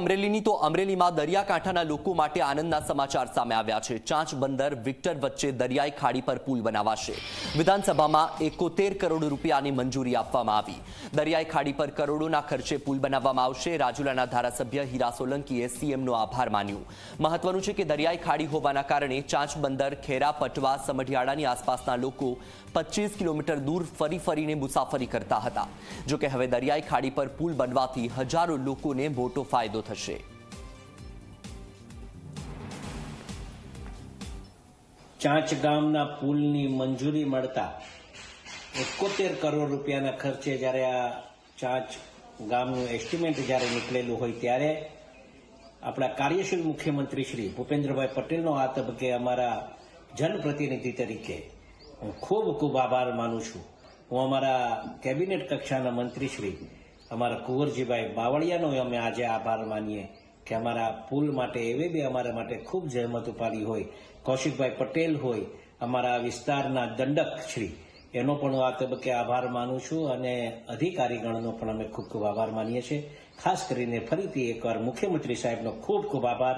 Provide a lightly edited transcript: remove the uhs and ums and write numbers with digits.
અમરેલીની તો અમરેલીમાં દરિયાકાંઠાના લોકો માટે આનંદના સમાચાર સામે આવ્યા છે। ચાંચ બંદર વિક્ટર વચ્ચે દરિયાઈ ખાડી પર પુલ બનાવાશે। વિધાનસભામાં 71 કરોડ રૂપિયાની મંજૂરી આપવામાં આવી। દરિયાઈ ખાડી પર કરોડોના ખર્ચે પુલ બનાવવામાં આવશે। રાજુલાના ધારાસભ્ય હીરા સોલંકીએ સીએમનો આભાર માન્યો। મહત્વનું છે કે દરિયાઈ ખાડી હોવાના કારણે ચાંચ બંદર, ખેરા, પટવા, સમઢિયાળાની આસપાસના લોકો 25 કિલોમીટર દૂર ફરીને મુસાફરી કરતા હતા। જો કે હવે દરિયાઈ ખાડી પર પુલ બનવાથી હજારો લોકોને મોટો ફાયદો થશે। ચાંચ ગામના પુલની મંજૂરી મળતા 71 કરોડ રૂપિયાના ખર્ચે જ્યારે આ ચાંચ ગામનું એસ્ટિમેટ જ્યારે નીકળેલું હોય ત્યારે આપણા કાર્યશીલ મુખ્યમંત્રી શ્રી ભૂપેન્દ્રભાઈ પટેલનો આ તબક્કે અમારા જનપ્રતિનિધિ તરીકે હું ખૂબ આભાર માનું છું। હું અમારા કેબિનેટ કક્ષાના મંત્રી શ્રી અમારા કુંવરજીભાઈ બાવળિયાનો અમે આજે આભાર માનીએ કે અમારા પુલ માટે એવે બી અમારા માટે ખૂબ જહેમત ઉપાડી હોય। કૌશિકભાઈ પટેલ હોય, અમારા વિસ્તારના દંડક શ્રી, એનો પણ આ તબક્કે આભાર માનું છું અને અધિકારીગણનો પણ અમે ખૂબ આભાર માનીએ છીએ। ખાસ કરીને ફરીથી એકવાર મુખ્યમંત્રી સાહેબનો ખૂબ આભાર।